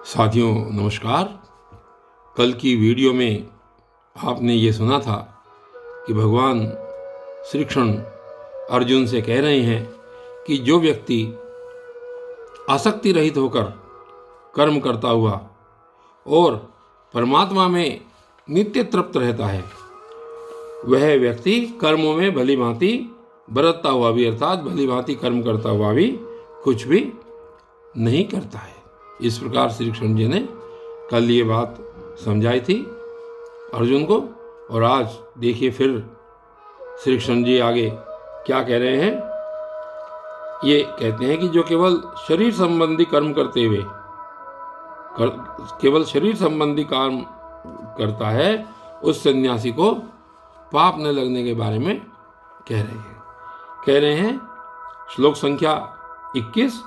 साथियों नमस्कार। कल की वीडियो में आपने ये सुना था कि भगवान श्री कृष्ण अर्जुन से कह रहे हैं कि जो व्यक्ति आसक्ति रहित होकर कर्म करता हुआ और परमात्मा में नित्य तृप्त रहता है, वह व्यक्ति कर्मों में भली भांति बरतता हुआ भी अर्थात भली भांति कर्म करता हुआ भी कुछ भी नहीं करता है। इस प्रकार श्री कृष्ण जी ने कल ये बात समझाई थी अर्जुन को, और आज देखिए फिर श्री कृष्ण जी आगे क्या कह रहे हैं। ये कहते हैं कि जो केवल शरीर संबंधी कर्म करते हुए केवल शरीर संबंधी काम करता है, उस सन्यासी को पाप न लगने के बारे में कह रहे हैं। श्लोक संख्या 21।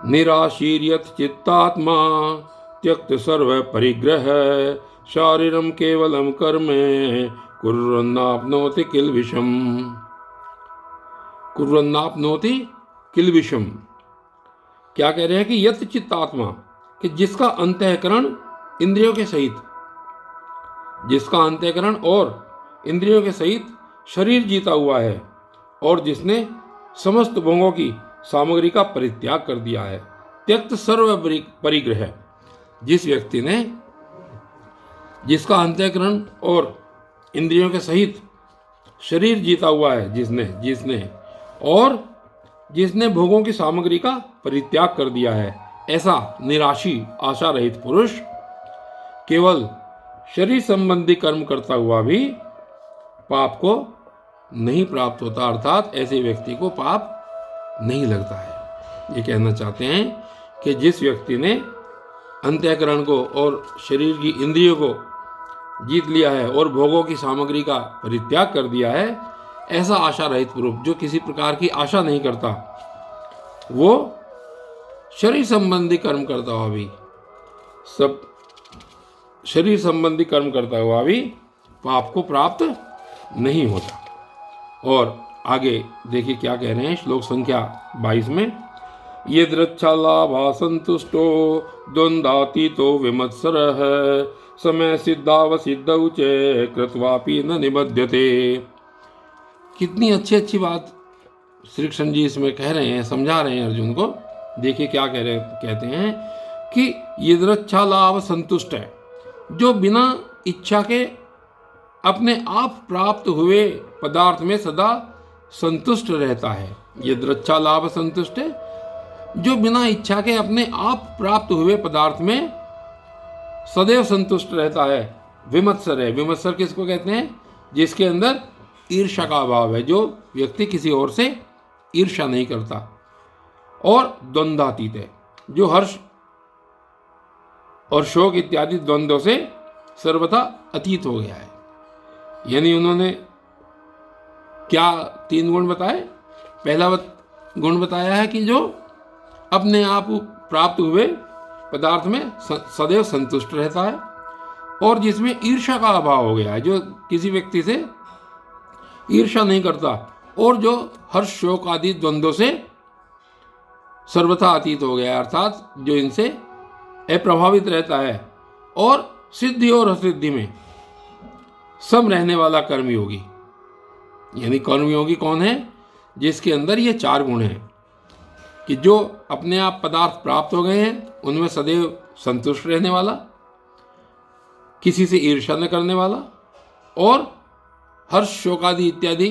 निराशीर्यत चित्तात्मा त्यक्त सर्व परिग्रह शारीरम केवलम कर्मे कुर्वन्नाप्नोति किल्बिषम। क्या कह रहे हैं कि यत चित्तात्मा, कि जिसका अंतःकरण इंद्रियों के सहित, जिसका अंतःकरण और इंद्रियों के सहित शरीर जीता हुआ है और जिसने समस्त भोगों की सामग्री का परित्याग कर दिया है। त्यक्त सर्व परिग्रह, जिस व्यक्ति ने, जिसका अंतःकरण और इंद्रियों के सहित शरीर जीता हुआ है, जिसने भोगों की सामग्री का परित्याग कर दिया है, ऐसा निराशी आशा रहित पुरुष केवल शरीर संबंधी कर्म करता हुआ भी पाप को नहीं प्राप्त होता, अर्थात ऐसे व्यक्ति को पाप नहीं लगता है। ये कहना चाहते हैं कि जिस व्यक्ति ने अंतःकरण को और शरीर की इंद्रियों को जीत लिया है और भोगों की सामग्री का परित्याग कर दिया है, ऐसा आशा रहित पुरुष जो किसी प्रकार की आशा नहीं करता, वो शरीर संबंधी कर्म करता हुआ भी पाप को प्राप्त नहीं होता। और आगे देखिए क्या कह रहे हैं श्लोक संख्या 22 में। ये दृच्छालाभा संतुष्टो द्वंद्वातीतो विमत्सरः समय सिद्धावसिद्धौ च कृत्वापि न निबध्यते। कितनी अच्छी बात श्री कृष्ण जी इसमें कह रहे हैं, समझा रहे हैं अर्जुन को। देखिए क्या कहते हैं कि ये दृच्छालाभ संतुष्ट है, जो बिना इच्छा के अपने आप प्राप्त हुए पदार्थ में सदा संतुष्ट रहता है। ये दृच्छा लाभ संतुष्ट है, जो बिना इच्छा के अपने आप प्राप्त हुए पदार्थ में सदैव संतुष्ट रहता है। विमत्सर है, विमत्सर किसको कहते हैं? जिसके अंदर ईर्ष्या का अभाव है, जो व्यक्ति किसी और से ईर्ष्या नहीं करता। और द्वंद्वातीत है, जो हर्ष और शोक इत्यादि द्वंद्वों से सर्वथा अतीत हो गया है। यानी उन्होंने क्या 3 गुण बताए? पहला गुण बताया है कि जो अपने आप प्राप्त हुए पदार्थ में सदैव संतुष्ट रहता है, और जिसमें ईर्ष्या का अभाव हो गया है, जो किसी व्यक्ति से ईर्ष्या नहीं करता, और जो हर्ष शोक आदि द्वंद्वों से सर्वथा अतीत हो गया है, अर्थात जो इनसे अप्रभावित रहता है, और सिद्धि और असिद्धि में सम रहने वाला कर्मयोगी। यानी कर्मयोगी कौन है? जिसके अंदर ये 4 गुण हैं कि जो अपने आप पदार्थ प्राप्त हो गए हैं उनमें सदैव संतुष्ट रहने वाला, किसी से ईर्ष्या न करने वाला, और हर्ष शोक आदि इत्यादि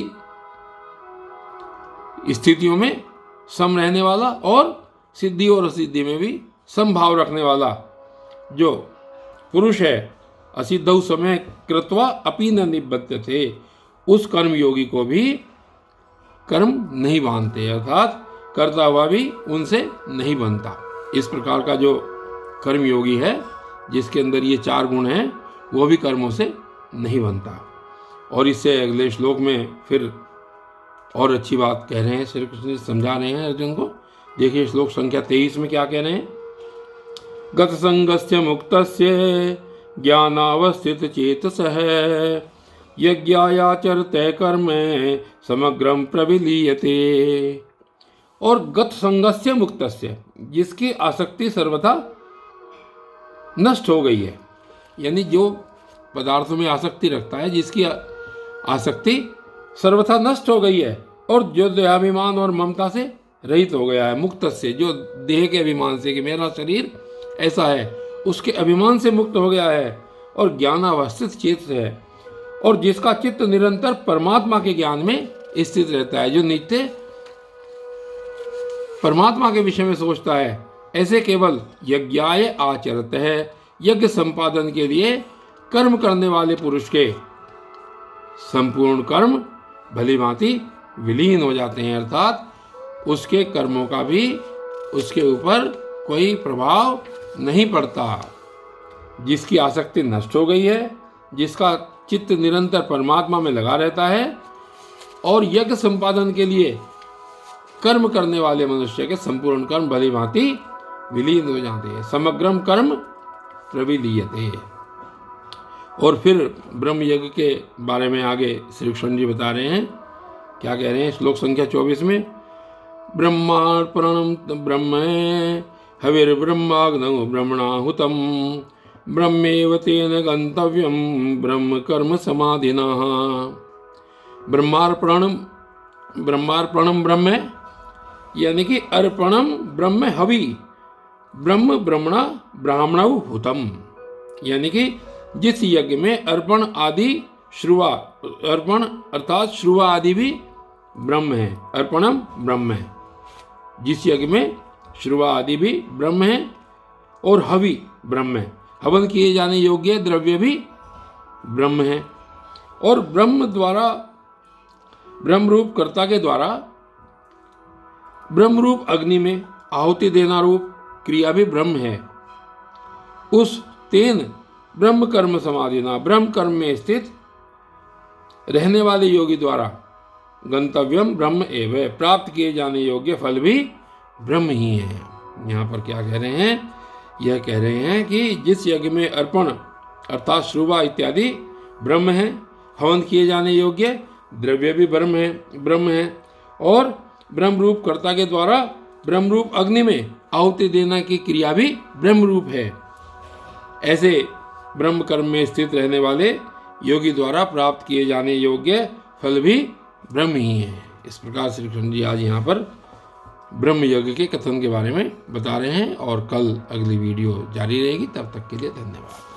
स्थितियों में सम रहने वाला, और सिद्धि और असिद्धि में भी समभाव रखने वाला जो पुरुष है। असिद्धौ समय कृत्वा अपि न निबध्यते, उस कर्मयोगी को भी कर्म नहीं बांधते, अर्थात करता हुआ भी उनसे नहीं बनता। इस प्रकार का जो कर्मयोगी है, जिसके अंदर ये 4 गुण हैं, वो भी कर्मों से नहीं बनता। और इससे अगले श्लोक में फिर और अच्छी बात कह रहे हैं, श्री कृष्ण समझा रहे हैं अर्जुन को। देखिए श्लोक संख्या 23 में क्या कह रहे हैं। गत संगस्य मुक्तस्य ज्ञानावस्थित चेतसः यज्ञायाचरते कर्मे समग्रम प्रविलीयते। और गत संगस्य मुक्तस्य, जिसकी आसक्ति सर्वथा नष्ट हो गई है। यानी जो पदार्थों में आसक्ति रखता है, जिसकी आसक्ति सर्वथा नष्ट हो गई है, और जो देहाभिमान और ममता से रहित हो गया है, मुक्त से, जो देह के अभिमान से कि मेरा शरीर ऐसा है, उसके अभिमान से मुक्त हो गया है और ज्ञानावस्थित चित्त है, और जिसका चित्त निरंतर परमात्मा के ज्ञान में स्थित रहता है, जो नित्य परमात्मा के विषय में सोचता है, ऐसे केवल यज्ञाय आचरत है, यज्ञ संपादन के लिए कर्म करने वाले पुरुष के संपूर्ण कर्म भली भांति विलीन हो जाते हैं, अर्थात उसके कर्मों का भी उसके ऊपर कोई प्रभाव नहीं पड़ता। जिसकी आसक्ति नष्ट हो गई है, जिसका चित्त निरंतर परमात्मा में लगा रहता है, और यज्ञ संपादन के लिए कर्म करने वाले मनुष्य के संपूर्ण कर्म भली भांति विलीन हो जाते हैं। समग्रम कर्म प्रविलीयते। और फिर ब्रह्म यज्ञ के बारे में आगे श्री कृष्ण जी बता रहे हैं, क्या कह रहे हैं श्लोक संख्या 24 में, ब्रह्मार्पणम ब्रह्म हविर्ब्रह्माग्नौ ब्रह्मणाहुतम ब्रह्मेव तेन गंतव्यम ब्रह्म कर्म समाधिनः। ब्रह्मार्पणम ब्रह्म यानी कि अर्पणम ब्रह्म हवि ब्रह्म ब्रह्मणा ब्राह्मणौ हुतम, यानी कि जिस यज्ञ में अर्पण आदि श्रुवा, अर्पण अर्थात श्रुवा आदि भी ब्रह्म है, अर्पणम ब्रह्म है, जिस यज्ञ में श्रुवा आदि भी ब्रह्म है और हवि ब्रह्म है, हवन किए जाने योग्य द्रव्य भी ब्रह्म है, और ब्रह्म द्वारा ब्रह्म रूप कर्ता के द्वारा ब्रह्म रूप अग्नि में आहुति देना रूप क्रिया भी ब्रह्म है। उस तेन ब्रह्म कर्म समाधिना, ब्रह्म कर्म में स्थित रहने वाले योगी द्वारा गंतव्यम ब्रह्म एव, प्राप्त किए जाने योग्य फल भी ब्रह्म ही है। यहाँ पर क्या कह रहे हैं, यह कह रहे हैं कि जिस यज्ञ में अर्पण अर्थात श्रुवा इत्यादि ब्रह्म है, हवन किए जाने योग्य द्रव्य भी ब्रह्म है, और ब्रह्म रूप कर्ता के द्वारा ब्रह्म रूप अग्नि में आहुति देना की क्रिया भी ब्रह्म रूप है, ऐसे ब्रह्म कर्म में स्थित रहने वाले योगी द्वारा प्राप्त किए जाने योग्य फल भी ब्रह्म ही है। इस प्रकार श्री कृष्ण जी आज यहाँ पर ब्रह्म यज्ञ के कथन के बारे में बता रहे हैं, और कल अगली वीडियो जारी रहेगी। तब तक के लिए धन्यवाद।